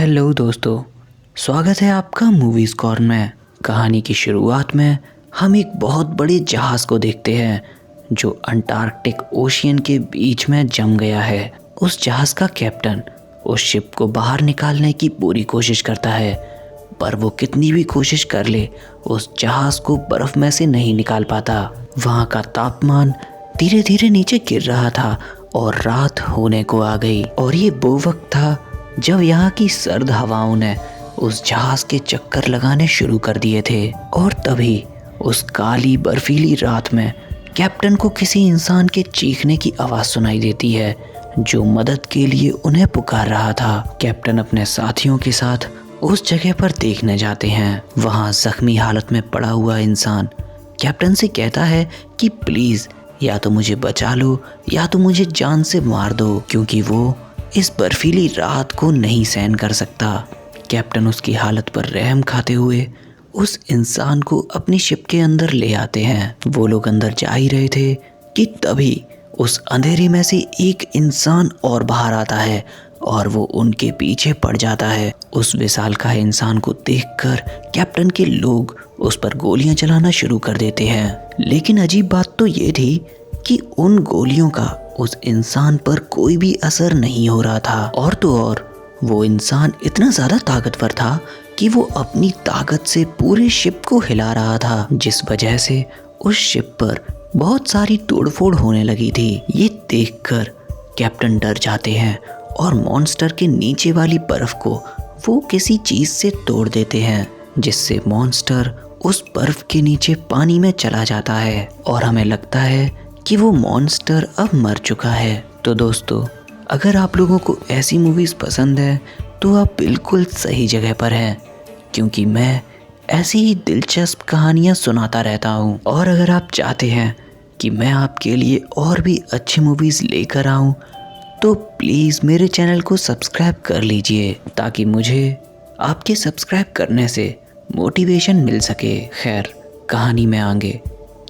Hello दोस्तों, स्वागत है आपका मूवीज़ कॉर्नर में। कहानी की शुरुआत में हम एक बहुत बड़े जहाज़ को देखते हैं जो अंटार्कटिक ओशियन के बीच में जम गया है। उस जहाज़ का कैप्टन उस शिप को बाहर निकालने की पूरी कोशिश करता है, पर वो कितनी भी कोशिश कर ले उस जहाज़ को बर्फ़ में से नहीं निकाल पाता। वहाँ का तापमान धीरे धीरे नीचे गिर रहा था और रात होने को आ गई। और ये वो वक्त था जब यहाँ की सर्द हवाओं ने उस जहाज के चक्कर लगाने शुरू कर दिए थे। और तभी उस काली बर्फीली रात में कैप्टन को किसी इंसान के चीखने की आवाज़ सुनाई देती है जो मदद के लिए उन्हें पुकार रहा था। कैप्टन अपने साथियों के साथ उस जगह पर देखने जाते हैं। वहाँ जख्मी हालत में पड़ा हुआ इंसान कैप्टन से कहता है कि प्लीज़ या तो मुझे बचा लो या तो मुझे जान से मार दो, क्योंकि वो इस बर्फीली रात को नहीं सहन कर सकता। कैप्टन उसकी हालत पर रहम खाते हुए उस इंसान को अपनी शिप के अंदर ले आते हैं। वो लोग अंदर जा ही रहे थे कि तभी उस अंधेरे में से एक इंसान और बाहर आता है और वो उनके पीछे पड़ जाता है। उस विशालकाय इंसान को देखकर कैप्टन के लोग उस पर गोलियां चलाना शुरू कर देते हैं। लेकिन अजीब बात तो ये थी कि उन गोलियों का उस इंसान पर कोई भी असर नहीं हो रहा था। और तो और वो इंसान इतना ज़्यादा ताकतवर था कि वो अपनी ताकत से पूरे शिप को हिला रहा था, जिस वजह से उस शिप पर बहुत सारी तोड़फोड़ होने लगी थी। ये देखकर कैप्टन डर जाते हैं और मॉन्स्टर के नीचे वाली बर्फ को वो किसी चीज़ से तोड़ देते हैं, जिससे मॉन्स्टर उस बर्फ के नीचे पानी में चला जाता है और हमें लगता है कि वो मॉन्स्टर अब मर चुका है। तो दोस्तों, अगर आप लोगों को ऐसी मूवीज़ पसंद है तो आप बिल्कुल सही जगह पर हैं, क्योंकि मैं ऐसी ही दिलचस्प कहानियाँ सुनाता रहता हूँ। और अगर आप चाहते हैं कि मैं आपके लिए और भी अच्छी मूवीज़ लेकर आऊँ तो प्लीज़ मेरे चैनल को सब्सक्राइब कर लीजिए, ताकि मुझे आपके सब्सक्राइब करने से मोटिवेशन मिल सके। खैर, कहानी में आगे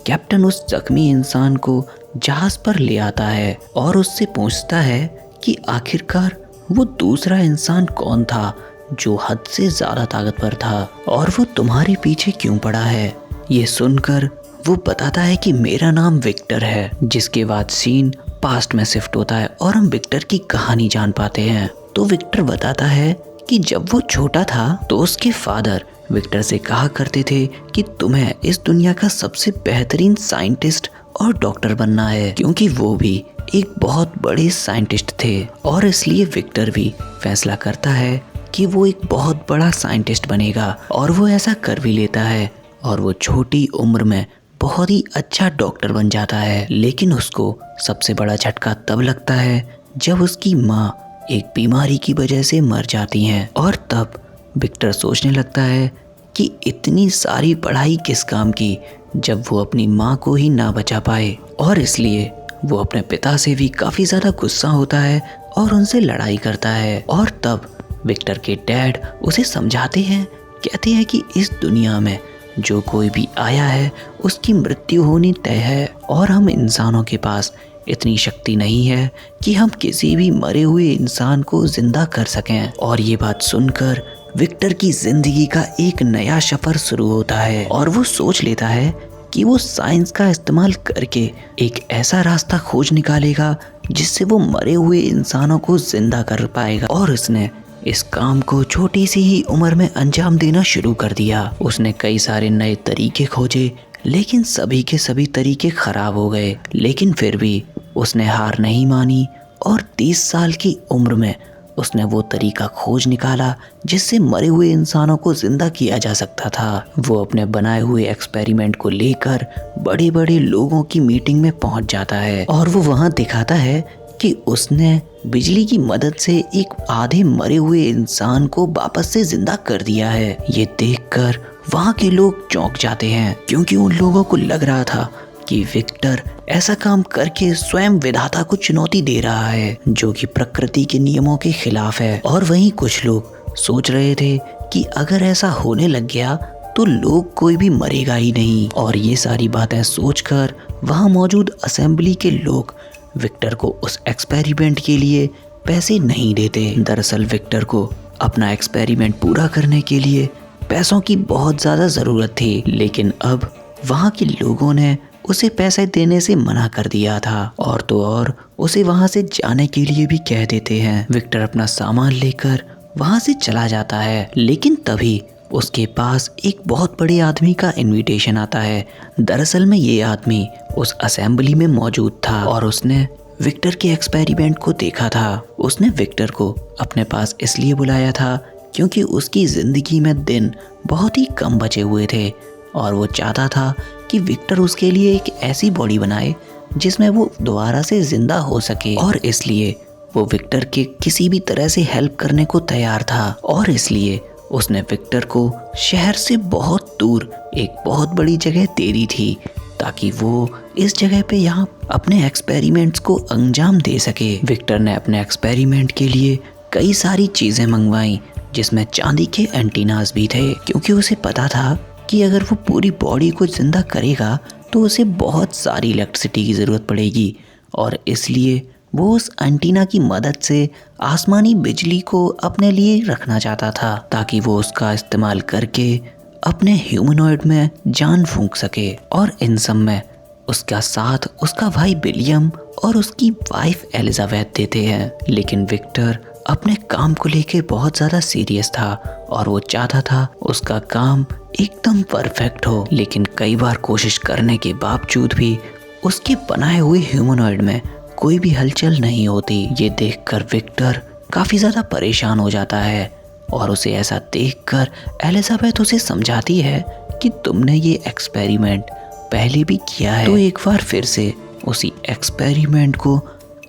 कैप्टन उस जख्मी इंसान को जहाज पर ले आता है और उससे पूछता है कि आखिरकार वो दूसरा इंसान कौन था जो हद से ज़्यादा ताकतवर था और वो तुम्हारे पीछे क्यों पड़ा है। ये सुनकर वो बताता है कि मेरा नाम विक्टर है, जिसके बाद सीन पास्ट में शिफ्ट होता है और हम विक्टर की कहानी जान पाते हैं। तो विक्टर बताता है कि जब वो छोटा था तो उसके फादर विक्टर से कहा करते थे कि तुम्हें इस दुनिया का सबसे बेहतरीन साइंटिस्ट और डॉक्टर बनना है, क्योंकि वो भी एक बहुत बड़े साइंटिस्ट थे। और इसलिए विक्टर भी फैसला करता है कि वो एक बहुत बड़ा साइंटिस्ट बनेगा और वो ऐसा कर भी लेता है और वो छोटी उम्र में बहुत ही अच्छा डॉक्टर बन जाता है। लेकिन उसको सबसे बड़ा झटका तब लगता है जब उसकी माँ एक बीमारी की वजह से मर जाती हैं। और तब विक्टर सोचने लगता है कि इतनी सारी पढ़ाई किस काम की जब वो अपनी माँ को ही ना बचा पाए। और इसलिए वो अपने पिता से भी काफ़ी ज़्यादा गुस्सा होता है और उनसे लड़ाई करता है। और तब विक्टर के डैड उसे समझाते हैं, कहते हैं कि इस दुनिया में जो कोई भी आया है उसकी मृत्यु होनी तय है और हम इंसानों के पास इतनी शक्ति नहीं है कि हम किसी भी मरे हुए इंसान को जिंदा कर सकें। और ये बात सुनकर विक्टर की जिंदगी का एक नया सफर शुरू होता है और वो सोच लेता है कि वो साइंस का इस्तेमाल करके एक ऐसा रास्ता खोज निकालेगा जिससे वो मरे हुए इंसानों को जिंदा कर पाएगा। और उसने इस काम को छोटी सी ही उम्र में अंजाम देना शुरू कर दिया। उसने कई सारे नए तरीके खोजे, लेकिन सभी के सभी तरीके खराब हो गए। लेकिन फिर भी उसने हार नहीं मानी और 30 साल की उम्र में उसने वो तरीका खोज निकाला जिससे मरे हुए इंसानों को जिंदा किया जा सकता था। वो अपने बनाए हुए एक्सपेरिमेंट को लेकर बड़े बड़े लोगों की मीटिंग में पहुंच जाता है और वो वहां दिखाता है कि उसने बिजली की मदद से एक आधे मरे हुए इंसान को वापस से जिंदा कर दिया है। ये देखकर वहाँ के लोग चौंक जाते हैं, क्योंकि उन लोगों को लग रहा था कि विक्टर ऐसा काम करके स्वयं विधाता को चुनौती दे रहा है, जो कि प्रकृति के नियमों के खिलाफ है। और वहीं कुछ लोग सोच रहे थे कि अगर ऐसा होने लग गया तो लोग कोई भी मरेगा ही नहीं। और ये सारी बातें सोचकर वहाँ मौजूद असेंबली के लोग विक्टर को उस एक्सपेरिमेंट के लिए पैसे नहीं देते। दरअसल विक्टर को अपना एक्सपेरिमेंट पूरा करने के लिए पैसों की बहुत ज़्यादा ज़रूरत थी, लेकिन अब वहाँ के लोगों ने उसे पैसे देने से मना कर दिया था और तो और उसे वहाँ से जाने के लिए भी कह देते हैं। विक्टर अपना सामान लेकर वहाँ से चला जाता है, लेकिन तभी उसके पास एक बहुत बड़े आदमी का इनविटेशन आता है। दरअसल में ये आदमी उस असेंबली में मौजूद था और उसने विक्टर के एक्सपेरिमेंट को देखा था। उसने विक्टर को अपने पास इसलिए बुलाया था क्योंकि उसकी ज़िंदगी में दिन बहुत ही कम बचे हुए थे और वो चाहता था कि विक्टर उसके लिए एक ऐसी बॉडी बनाए जिसमें वो दोबारा से ज़िंदा हो सके, और इसलिए वो विक्टर के किसी भी तरह से हेल्प करने को तैयार था। और इसलिए उसने विक्टर को शहर से बहुत दूर एक बहुत बड़ी जगह दे दी थी ताकि वो इस जगह पे यहाँ अपने एक्सपेरिमेंट्स को अंजाम दे सके। विक्टर ने अपने एक्सपेरिमेंट के लिए कई सारी चीज़ें मंगवाई जिसमें चांदी के एंटीनास भी थे, क्योंकि उसे पता था कि अगर वो पूरी बॉडी को जिंदा करेगा तो उसे बहुत सारी इलेक्ट्रिसिटी की ज़रूरत पड़ेगी, और इसलिए वो उस एंटीना की मदद से आसमानी बिजली को अपने लिए रखना चाहता था ताकि वो उसका इस्तेमाल करके अपने ह्यूमनॉइड में जान फूंक सके। और इन सब में उसका साथ उसका भाई विलियम और उसकी वाइफ एलिजाबेथ देते हैं। लेकिन विक्टर अपने काम को लेके बहुत ज़्यादा सीरियस था और वो चाहता था उसका काम एकदम परफेक्ट हो, लेकिन कई बार कोशिश करने के बावजूद भी उसके बनाए हुए ह्यूमनॉइड में कोई भी हलचल नहीं होती। ये देखकर विक्टर काफ़ी ज़्यादा परेशान हो जाता है और उसे ऐसा देखकर एलिजाबेथ उसे समझाती है कि तुमने ये एक्सपेरिमेंट पहले भी किया है, तो एक बार फिर से उसी एक्सपेरिमेंट को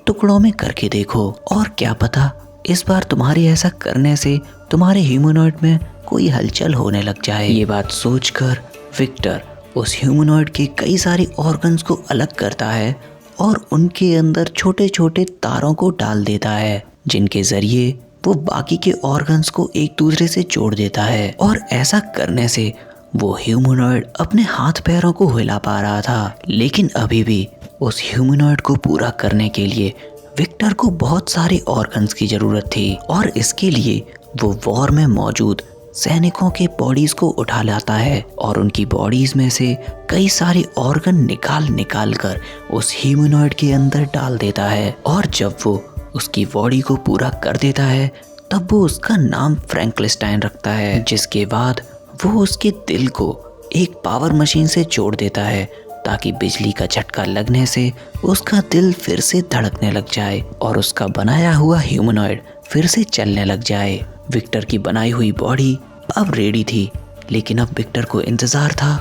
टुकड़ों में करके देखो, और क्या पता इस बार तुम्हारे ऐसा करने से तुम्हारे ह्यूमनॉइड में कोई हलचल होने लग जाए। ये बात सोचकर विक्टर उस ह्यूमनॉइड के कई सारे ऑर्गन्स को अलग करता है और उनके अंदर छोटे छोटे तारों को डाल देता है जिनके जरिए वो बाकी के ऑर्गन्स को एक दूसरे से जोड़ देता है। और ऐसा करने से वो ह्यूमनॉइड अपने हाथ पैरों को हिला पा रहा था, लेकिन अभी भी उस ह्यूमनॉइड को पूरा करने के लिए विक्टर को बहुत सारे ऑर्गन्स की ज़रूरत थी, और इसके लिए वो वॉर में मौजूद सैनिकों के बॉडीज़ को उठा लाता है और उनकी बॉडीज़ में से कई सारे ऑर्गन निकाल कर उस ह्यूमनॉइड के अंदर डाल देता है। और जब वो उसकी बॉडी को पूरा कर देता है तब वो उसका नाम फ्रैंकलिस्टाइन रखता है, जिसके बाद वो उसके दिल को एक पावर मशीन से जोड़ देता है ताकि बिजली का झटका लगने से उसका दिल फिर से धड़कने लग जाए और उसका बनाया हुआ ह्यूमनॉइड फिर से चलने लग जाए। विक्टर की बनाई हुई बॉडी अब रेडी थी, लेकिन अब विक्टर को इंतज़ार था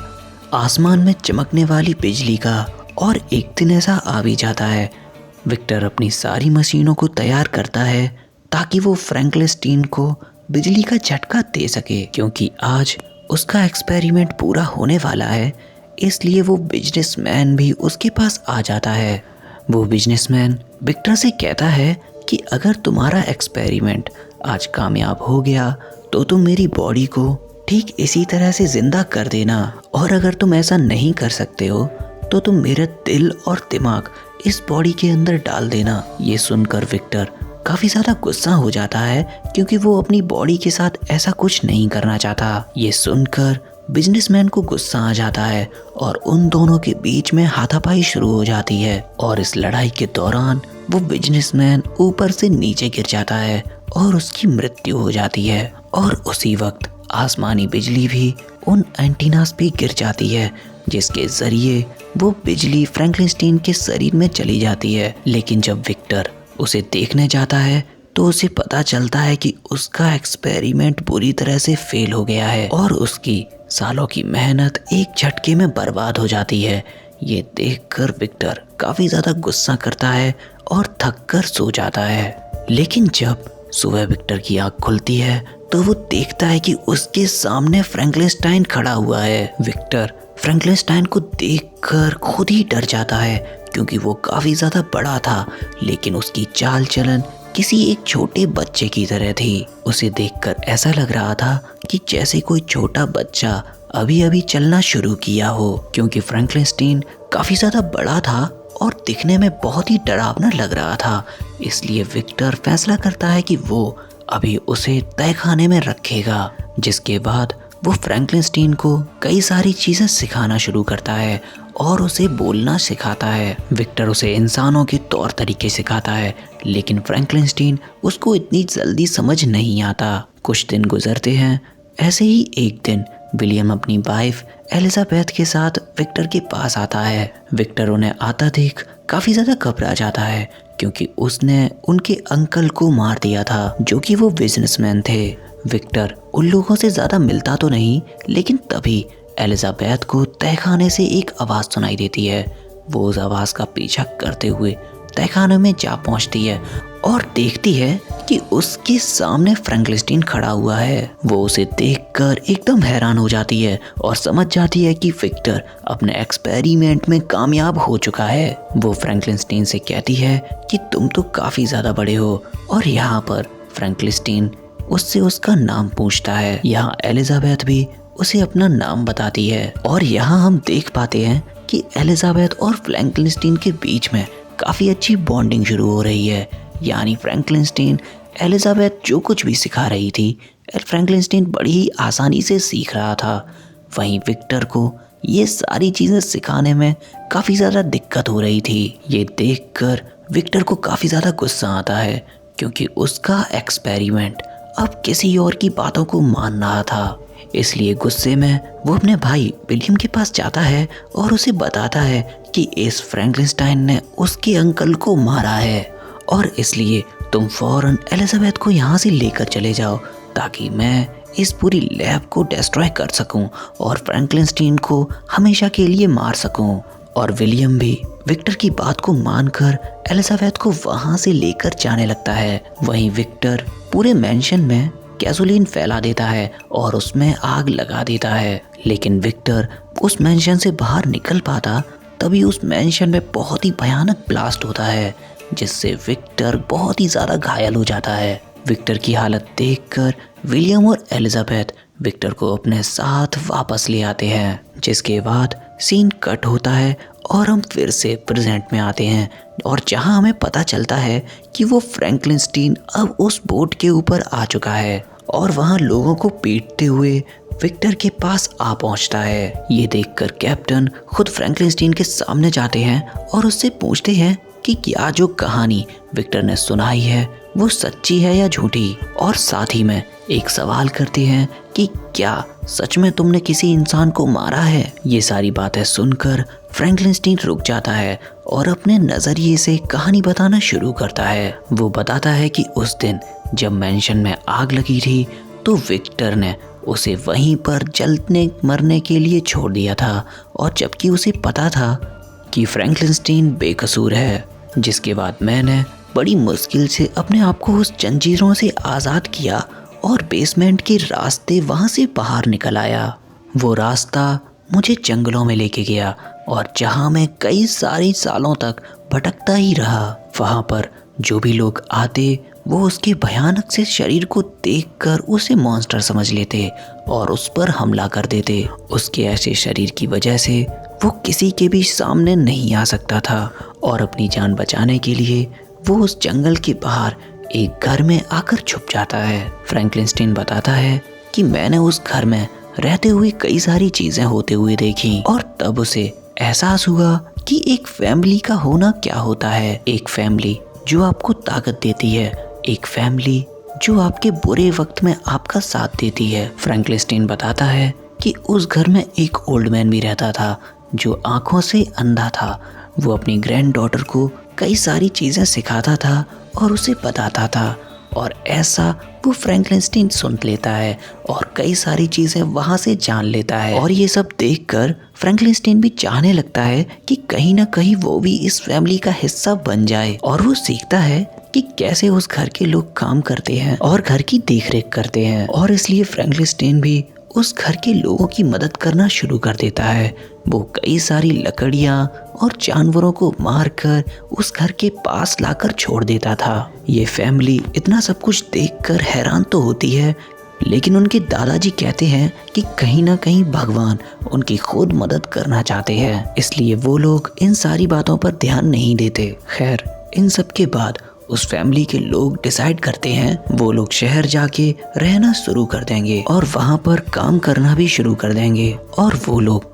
आसमान में चमकने वाली बिजली का, और एक दिन ऐसा आ भी जाता है। विक्टर अपनी सारी मशीनों को तैयार करता है ताकि वो फ्रैंकलिस्टाइन को बिजली का झटका दे सके, क्योंकि आज उसका एक्सपेरिमेंट पूरा होने वाला है। इसलिए वो बिजनेसमैन भी उसके पास आ जाता है। वो बिजनेसमैन विक्टर से कहता है कि अगर तुम्हारा एक्सपेरिमेंट आज कामयाब हो गया तो तुम मेरी बॉडी को ठीक इसी तरह से ज़िंदा कर देना, और अगर तुम ऐसा नहीं कर सकते हो तो तुम मेरा दिल और दिमाग इस बॉडी के अंदर डाल देना। ये सुनकर विक्टर काफ़ी ज़्यादा गुस्सा हो जाता है क्योंकि वो अपनी बॉडी के साथ ऐसा कुछ नहीं करना चाहता। ये सुनकर बिजनेसमैन को गुस्सा आ जाता है और उन दोनों के बीच में हाथापाई शुरू हो जाती है, और इस लड़ाई के दौरान वो बिजनेसमैन ऊपर से नीचे गिर जाता है और उसकी मृत्यु हो जाती है। और उसी वक्त आसमानी बिजली भी उन एंटीनास पे गिर जाती है जिसके ज़रिए वो बिजली फ्रैंकलिस्टाइन के शरीर में चली जाती है। लेकिन जब विक्टर उसे देखने जाता है तो उसे पता चलता है कि उसका एक्सपेरिमेंट बुरी तरह से फेल हो गया है और उसकी सालों की मेहनत एक झटके में बर्बाद हो जाती है। ये देखकर विक्टर काफ़ी ज़्यादा गुस्सा करता है और थक कर सो जाता है। लेकिन जब सुबह विक्टर की आँख खुलती है तो वो देखता है कि उसके सामने फ्रैंकलिस्टाइन खड़ा हुआ है। विक्टर फ्रैंकलिस्टाइन को देखकर खुद ही डर जाता है क्योंकि वो काफ़ी ज़्यादा बड़ा था, लेकिन उसकी चाल चलन किसी एक छोटे बच्चे की तरह थी। उसे देखकर ऐसा लग रहा था कि जैसे कोई छोटा बच्चा अभी अभी चलना शुरू किया हो, क्योंकि फ्रैंकलिस्टाइन काफ़ी ज़्यादा बड़ा था और दिखने में बहुत ही डरावना लग रहा था। इसलिए विक्टर फैसला करता है कि वो अभी उसे तहखाने में रखेगा। जिसके बाद वो फ्रैंकलिन को कई सारी चीज़ें सिखाना शुरू करता है और उसे बोलना सिखाता है। विक्टर उसे इंसानों के तौर तरीके सिखाता है, लेकिन फ्रैंकलिन उसको इतनी जल्दी समझ नहीं आता। कुछ दिन गुजरते हैं। ऐसे ही एक दिन विलियम अपनी वाइफ एलिजाबेथ के साथ विक्टर के पास आता है। विक्टर उन्हें आता देख काफ़ी ज़्यादा घबरा जाता है, क्योंकि उसने उनके अंकल को मार दिया था, जो कि वो बिजनेसमैन थे। विक्टर उन लोगों से ज़्यादा मिलता तो नहीं, लेकिन तभी एलिजाबेथ को तहखाने से एक आवाज़ सुनाई देती है। वो उस आवाज़ का पीछा करते हुए तहखाने में जा पहुंचती है और देखती है कि उसके सामने फ्रैंकलिन खड़ा हुआ है। वो उसे देखकर एकदम हैरान हो जाती है और समझ जाती है कि विक्टर अपने एक्सपेरिमेंट में कामयाब हो चुका है। वो फ्रैंकलिन से कहती है कि तुम तो काफ़ी ज़्यादा बड़े हो, और यहाँ पर फ्रैंकलिन उससे उसका नाम पूछता है। यहाँ एलिजाबेथ भी उसे अपना नाम बताती है, और यहाँ हम देख पाते हैं कि एलिजाबेथ और फ्रैंकलिन के बीच में काफ़ी अच्छी बॉन्डिंग शुरू हो रही है। यानी फ्रैंकलिन एलिजाबेथ जो कुछ भी सिखा रही थी, फ्रैंकलिन बड़ी ही आसानी से सीख रहा था। वहीं विक्टर को ये सारी चीज़ें सिखाने में काफ़ी ज़्यादा दिक्कत हो रही थी। ये देखकर विक्टर को काफ़ी ज़्यादा गुस्सा आता है, क्योंकि उसका एक्सपेरिमेंट अब किसी और की बातों को मान रहा था। इसलिए गुस्से में वो अपने भाई विलियम के पास जाता है और उसे बताता है कि इस फ्रैंकलिन ने उसके अंकल को मारा है, और इसलिए तुम फौरन एलिजाबेथ को यहाँ से लेकर चले जाओ, ताकि मैं इस पूरी लैब को डिस्ट्रॉय कर सकूं और फ्रैंकलिन को हमेशा के लिए मार सकूं। और विलियम भी विक्टर की बात को मानकर एलिजाबेथ को वहाँ से लेकर जाने लगता है। वहीं विक्टर पूरे मैंशन में गैसोलीन फैला देता है और उसमें आग लगा देता है, लेकिन विक्टर उस मैंशन से बाहर निकल पाता तभी उस मैंशन में बहुत ही भयानक ब्लास्ट होता है, जिससे विक्टर बहुत ही ज़्यादा घायल हो जाता है। विक्टर की हालत देखकर विलियम और एलिजाबेथ विक्टर को अपने साथ वापस ले आते हैं। जिसके बाद सीन कट होता है और हम फिर से प्रेजेंट में आते हैं, और जहां हमें पता चलता है कि वो फ्रैंकलिन अब उस बोट के ऊपर आ चुका है और वहां लोगों को पीटते हुए विक्टर के पास आ पहुंचता है। ये देखकर कैप्टन खुद फ्रैंकलिन के सामने जाते हैं और उससे पूछते हैं कि क्या जो कहानी विक्टर ने सुनाई है वो सच्ची है या झूठी, और साथ ही में एक सवाल करते हैं कि क्या सच में तुमने किसी इंसान को मारा है। ये सारी बातें सुनकर फ्रैंकलिन रुक जाता है और अपने नज़रिए से कहानी बताना शुरू करता है। वो बताता है कि उस दिन जब मैंशन में आग लगी थी तो विक्टर ने उसे वहीं पर जलने मरने के लिए छोड़ दिया था, और जबकि उसे पता था कि फ्रैंकलिन बेकसूर है। जिसके बाद मैंने बड़ी मुश्किल से अपने आप को उस जंजीरों से आज़ाद किया और बेसमेंट के रास्ते वहाँ से बाहर निकल आया। वो रास्ता मुझे जंगलों में लेके गया, और जहाँ मैं कई सारे सालों तक भटकता ही रहा। वहाँ पर जो भी लोग आते वो उसके भयानक से शरीर को देखकर उसे मॉन्स्टर समझ लेते और उस पर हमला कर देते। उसके ऐसे शरीर की वजह से वो किसी के भी सामने नहीं आ सकता था, और अपनी जान बचाने के लिए वो उस जंगल के बाहर एक घर में आकर छुप जाता है। फ्रैंकलिन बताता है कि मैंने उस घर में रहते हुए कई सारी चीजें होते हुए देखी, और तब उसे एहसास हुआ कि एक फैमिली का होना क्या होता है। एक फैमिली जो आपको ताकत देती है, एक फैमिली जो आपके बुरे वक्त में आपका साथ देती है। फ्रैंकलिन बताता है कि उस घर में एक ओल्ड मैन भी रहता था जो आंखों से अंधा था। वो अपनी ग्रैंड डॉटर को कई सारी चीज़ें सिखाता था और उसे बताता था, और ऐसा वो फ्रैंकलिन सुन लेता है और कई सारी चीज़ें वहाँ से जान लेता है। और ये सब देखकर फ्रैंकलिन भी चाहने लगता है कि कहीं ना कहीं वो भी इस फैमिली का हिस्सा बन जाए, और वो सीखता है कि कैसे उस घर के लोग काम करते हैं और घर की देखरेख करते हैं, और इसलिए फ्रैंकलिन भी उस घर के लोगों की मदद करना शुरू कर देता है। वो कई सारी लकड़ियाँ और जानवरों को मारकर उस घर के पास लाकर छोड़ देता था। ये फैमिली इतना सब कुछ देखकर हैरान तो होती है, लेकिन उनके दादाजी कहते हैं कि कहीं ना कहीं भगवान उनकी खुद मदद करना चाहते हैं, इसलिए वो लोग इन सारी बातों पर ध्यान नहीं देते। खैर, इन सब के बाद उस फैमिली के लोग डिसाइड करते हैं वो लोग शहर जाके रहना शुरू कर देंगे और वहाँ पर काम करना भी शुरू कर देंगे। और वो लोग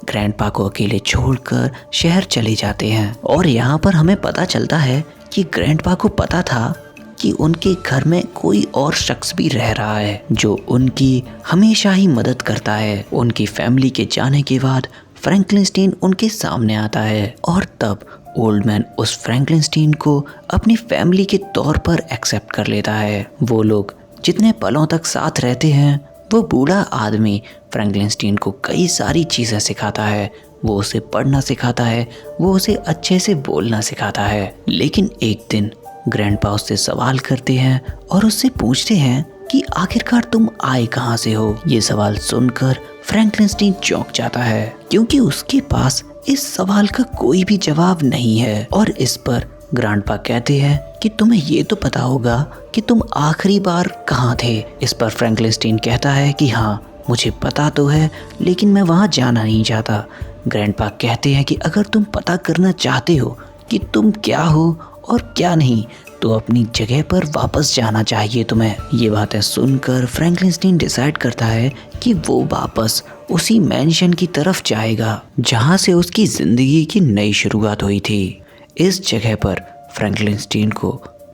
ग्रैंडपा को अकेले छोड़कर शहर चले जाते हैं। और यहाँ पर हमें पता चलता है कि ग्रैंडपा को पता था कि उनके घर में कोई और शख्स भी रह रहा है जो उनकी हमेशा ही मदद करता है। उनकी फैमिली के जाने के बाद फ्रैंकलिनस्टीन उनके सामने आता है और तब ओल्ड मैन उस फ्रैंकलिनस्टीन को अपनी फैमिली के तौर पर एक्सेप्ट कर लेता है। वो लोग जितने पलों तक साथ रहते हैं वो बूढ़ा आदमी फ्रैंकलिनस्टीन को कई सारी चीज़ें सिखाता है। वो उसे पढ़ना सिखाता है, वो उसे अच्छे से बोलना सिखाता है। लेकिन एक दिन ग्रैंडपा उससे सवाल करते हैं और उससे पूछते हैं कि आखिरकार तुम आए कहाँ से हो। ये सवाल सुनकर फ्रैंकलिनस्टीन चौंक जाता है क्योंकि उसके पास इस सवाल का कोई भी जवाब नहीं है। और इस पर ग्रैंडपा कहते हैं कि तुम्हें ये तो पता होगा कि तुम आखिरी बार कहाँ थे। इस पर फ्रैंकलिनस्टीन कहता है कि हाँ मुझे पता तो है, लेकिन मैं वहाँ जाना नहीं चाहता। ग्रैंडपा कहते हैं कि अगर तुम पता करना चाहते हो कि तुम क्या हो और क्या नहीं तो अपनी जगह पर वापस जाना चाहिए तुम्हें। ये बातें सुनकर फ्रैंकलिनस्टीन डिसाइड करता है कि वो वापस उसी मैंशन की तरफ जाएगा जहाँ से उसकी जिंदगी की नई शुरुआत हुई थी। इस जगह पर फ्रैंकलिनस्टीन को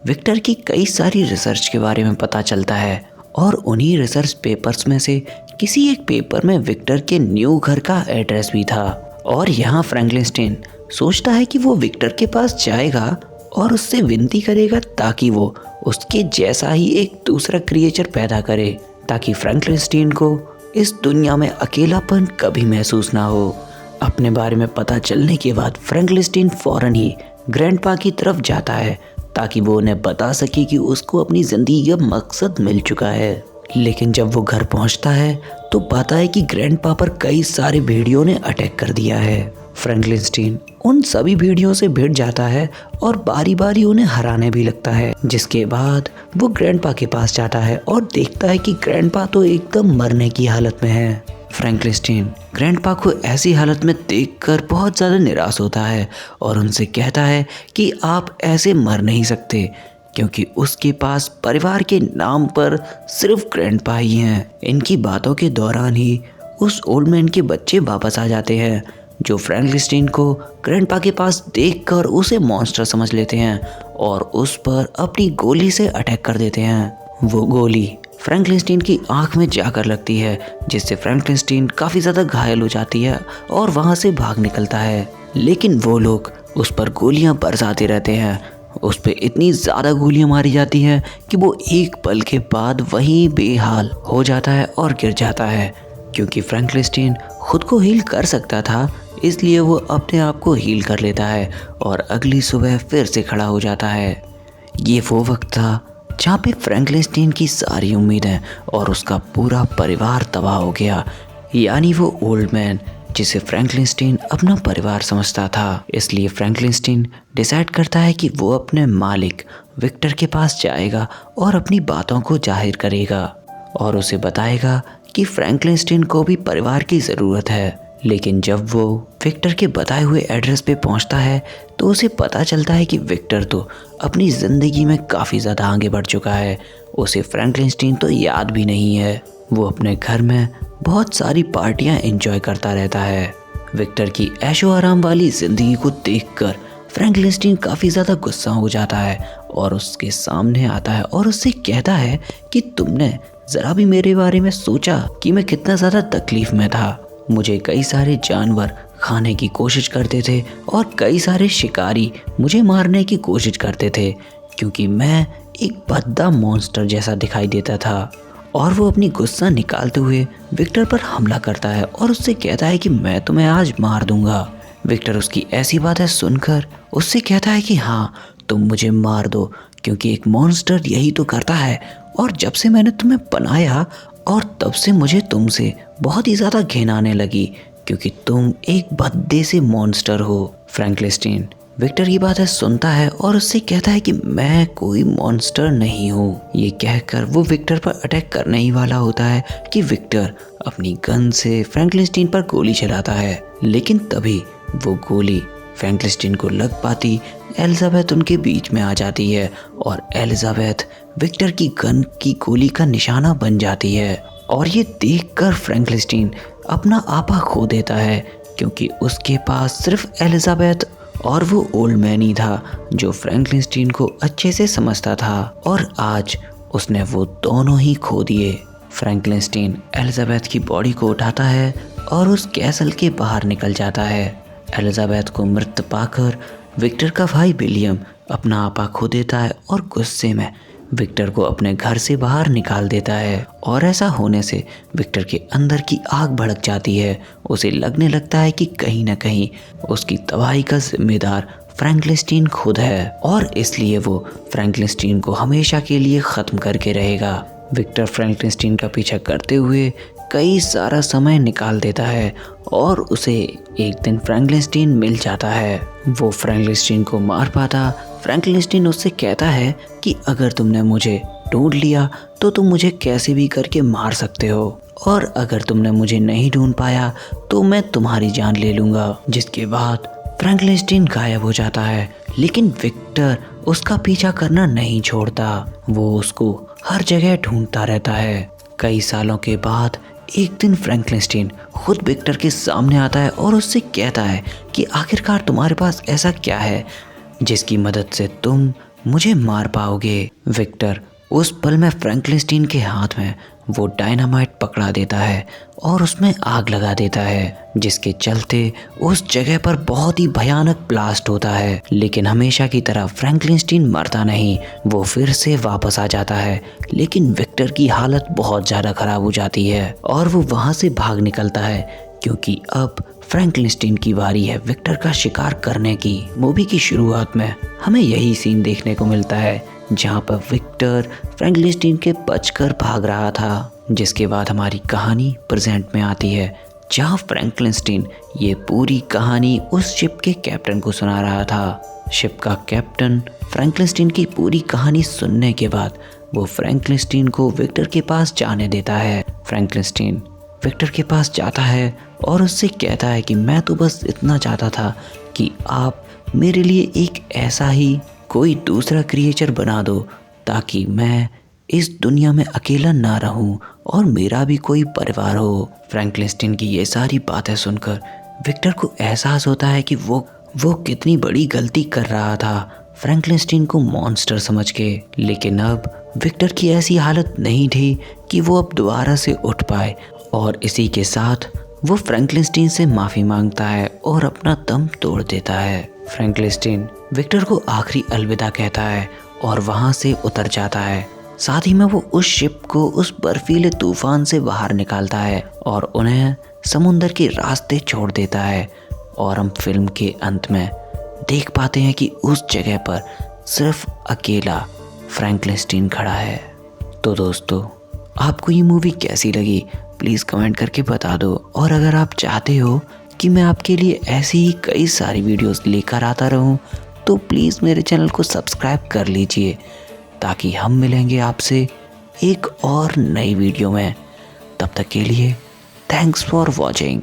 विक्टर की कई सारी रिसर्च के बारे में पता चलता है और उन्हीं रिसर्च पेपर्स में से किसी एक पेपर में विक्टर के न्यू घर का एड्रेस भी था। और यहाँ फ्रैंकलिनस्टीन सोचता है कि वो विक्टर के पास जाएगा और उससे विनती करेगा ताकि वो उसके जैसा ही एक दूसरा क्रिएचर पैदा करे ताकि फ्रैंकलिनस्टीन को इस दुनिया में अकेलापन कभी महसूस ना हो। अपने बारे में पता चलने के बाद फ्रैंकलिनस्टीन फौरन ही ग्रैंडपा की तरफ जाता है ताकि वो उन्हें बता सके कि उसको अपनी ज़िंदगी का मकसद मिल चुका है। लेकिन जब वो घर पहुंचता है तो पाता है कि ग्रैंडपा पर कई सारे भेड़ियों ने अटैक कर दिया है। फ्रैंकलिनस्टीन उन सभी भेड़ियों से भिड़ जाता है और बारी बारी उन्हें हराने भी लगता है। जिसके बाद वो ग्रैंडपा के पास जाता है और देखता है कि ग्रैंडपा तो एकदम मरने की हालत में है। फ्रैंकलिनस्टीन ग्रैंडपा को ऐसी हालत में देखकर बहुत ज़्यादा निराश होता है और उनसे कहता है कि आप ऐसे मर नहीं सकते क्योंकि उसके पास परिवार के नाम पर सिर्फ ग्रैंडपा ही हैं। इनकी बातों के दौरान ही उस ओल्ड मैन के बच्चे वापस आ जाते हैं जो फ्रैंकलिनस्टीन को ग्रैंडपा के पास देखकर उसे मॉन्स्टर समझ लेते हैं और उस पर अपनी गोली से अटैक कर देते हैं। वो गोली फ्रैंकलिनस्टीन की आंख में जाकर लगती है जिससे फ्रैंकलिनस्टीन काफ़ी ज़्यादा घायल हो जाती है और वहाँ से भाग निकलता है। लेकिन वो लोग उस पर गोलियाँ बरसाते रहते हैं। उस पर इतनी ज़्यादा गोलियाँ मारी जाती हैं कि वो एक पल के बाद वहीं बेहाल हो जाता है और गिर जाता है। क्योंकि फ्रैंकलिनस्टीन खुद को हील कर सकता था इसलिए वो अपने आप को हील कर लेता है और अगली सुबह फिर से खड़ा हो जाता है। ये वो वक्त था जहाँ पे फ्रैंकलिनस्टीन की सारी उम्मीदें और उसका पूरा परिवार तबाह हो गया। यानी वो ओल्ड मैन जिसे फ्रैंकलिनस्टीन अपना परिवार समझता था। इसलिए फ्रैंकलिनस्टीन डिसाइड करता है कि वो अपने मालिक विक्टर के पास जाएगा और अपनी बातों को जाहिर करेगा और उसे बताएगा कि फ्रैंकलिनस्टीन को भी परिवार की ज़रूरत है। लेकिन जब वो विक्टर के बताए हुए एड्रेस पे पहुंचता है तो उसे पता चलता है कि विक्टर तो अपनी ज़िंदगी में काफ़ी ज़्यादा आगे बढ़ चुका है। उसे फ्रैंकलिनस्टीन तो याद भी नहीं है। वो अपने घर में बहुत सारी पार्टियां एंजॉय करता रहता है। विक्टर की ऐशो आराम वाली ज़िंदगी को देखकर फ्रैंकलिनस्टीन काफ़ी ज़्यादा गुस्सा हो जाता है और उसके सामने आता है और उससे कहता है कि तुमने ज़रा भी मेरे बारे में सोचा कि मैं कितना ज़्यादा तकलीफ़ में था। मुझे कई सारे जानवर खाने की कोशिश करते थे और कई सारे शिकारी मुझे मारने की कोशिश करते थे क्योंकि मैं एक भद्दा मॉन्स्टर जैसा दिखाई देता था। और वो अपनी गुस्सा निकालते हुए विक्टर पर हमला करता है और उससे कहता है कि मैं तुम्हें आज मार दूंगा। विक्टर उसकी ऐसी बातें सुनकर उससे कहता है कि हाँ तुम मुझे मार दो क्योंकि एक मॉन्स्टर यही तो करता है और जब से मैंने तुम्हें बनाया और तब से मुझे तुमसे बहुत ही ज़्यादा घिन आने लगी क्योंकि तुम एक भद्दे से मॉन्स्टर हो। फ्रैंकलिनस्टीन विक्टर की बातें सुनता है और उससे कहता है कि मैं कोई मॉन्स्टर नहीं हूँ। ये कहकर वो विक्टर पर अटैक करने ही वाला होता है कि विक्टर अपनी गन से फ्रैंकलिनस्टीन पर गोली चलाता है। लेकिन तभी वो गोली फ्रैंकलिनस्टीन को लग पाती एलिजाबेथ उनके बीच में आ जाती है और एलिजाबेथ विक्टर की गन की गोली का निशाना बन जाती है। और ये देखकर फ्रैंकलिन अपना आपा खो देता है, क्योंकि उसके पास सिर्फ एलिजाबेथ और वो ओल्ड मैन ही था जो फ्रैंकलिन को अच्छे से समझता था, और आज उसने वो दोनों ही खो दिए। फ्रैंकलिन एलिजाबेथ की बॉडी को उठाता है और उस कैसल के बाहर निकल जाता है। एलिजाबेथ को मृत पाकर विक्टर का भाई विलियम अपना आपा खो देता है और गुस्से में विक्टर को अपने घर से बाहर निकाल देता है। और ऐसा होने से विक्टर के अंदर की आग भड़क जाती है। उसे लगने लगता है कि कहीं ना कहीं उसकी तबाही का जिम्मेदार फ्रैंकलिन खुद है, और इसलिए वो फ्रैंकलिन को हमेशा के लिए ख़त्म करके रहेगा। विक्टर फ्रैंकलिन का पीछा करते हुए कई सारा समय निकाल देता है और उसे एक दिन फ्रैंकलिन मिल जाता है। वो फ्रैंकलिन को मार पाता। फ्रैंकलिन उससे कहता है कि अगर तुमने मुझे ढूंढ लिया तो तुम मुझे कैसे भी करके मार सकते हो, और अगर तुमने मुझे नहीं ढूंढ पाया तो मैं तुम्हारी जान ले लूँगा। जिसके बाद फ्रैंकलिन गायब हो जाता है, लेकिन विक्टर उसका पीछा करना नहीं छोड़ता। वो उसको हर जगह ढूंढता रहता है। कई सालों के बाद एक दिन फ्रैंकलिन खुद विक्टर के सामने आता है और उससे कहता है कि आखिरकार तुम्हारे पास ऐसा क्या है जिसकी मदद से तुम मुझे मार पाओगे। विक्टर उस पल में फ्रैंकलिन के हाथ में वो डायनामाइट पकड़ा देता है और उसमें आग लगा देता है, जिसके चलते उस जगह पर बहुत ही भयानक ब्लास्ट होता है। लेकिन हमेशा की तरह फ्रैंकलिन मरता नहीं, वो फिर से वापस आ जाता है। लेकिन विक्टर की हालत बहुत ज़्यादा ख़राब हो जाती है और वो वहाँ से भाग निकलता है, क्योंकि अब फ्रैंकलिन की बारी है विक्टर का शिकार करने की। मूवी की शुरुआत में हमें यही सीन देखने को मिलता है जहाँ पर विक्टर फ्रैंकलिन के बचकर भाग रहा था। जिसके बाद हमारी कहानी प्रेजेंट में आती है, जहाँ फ्रैंकलिन ये पूरी कहानी उस शिप के कैप्टन को सुना रहा था। शिप का कैप्टन फ्रैंकलिन की पूरी कहानी सुनने के बाद वो फ्रैंकलिन को विक्टर के पास जाने देता है। फ्रैंकलिन विक्टर के पास जाता है और उससे कहता है कि मैं तो बस इतना चाहता था कि आप मेरे लिए एक ऐसा ही कोई दूसरा क्रिएचर बना दो ताकि मैं इस दुनिया में अकेला ना रहूं और मेरा भी कोई परिवार हो। फ्रैंकलिन की ये सारी बातें सुनकर विक्टर को एहसास होता है कि वो कितनी बड़ी गलती कर रहा था फ्रैंकलिन को मॉन्स्टर समझ के। लेकिन अब विक्टर की ऐसी हालत नहीं थी कि वो अब दोबारा से उठ पाए, और इसी के साथ वो फ्रैंकलिन से माफ़ी मांगता है और अपना दम तोड़ देता है। फ्रैंकलिन विक्टर को आखिरी अलविदा कहता है और वहाँ से उतर जाता है। साथ ही में वो उस शिप को उस बर्फीले तूफान से बाहर निकालता है और उन्हें समुंदर के रास्ते छोड़ देता है। और हम फिल्म के अंत में देख पाते हैं कि उस जगह पर सिर्फ अकेला फ्रैंकलिन खड़ा है। तो दोस्तों, आपको ये मूवी कैसी लगी प्लीज़ कमेंट करके बता दो। और अगर आप चाहते हो कि मैं आपके लिए ऐसी ही कई सारी वीडियोस लेकर आता रहूं, तो प्लीज़ मेरे चैनल को सब्सक्राइब कर लीजिए, ताकि हम मिलेंगे आपसे एक और नई वीडियो में। तब तक के लिए थैंक्स फॉर वॉचिंग।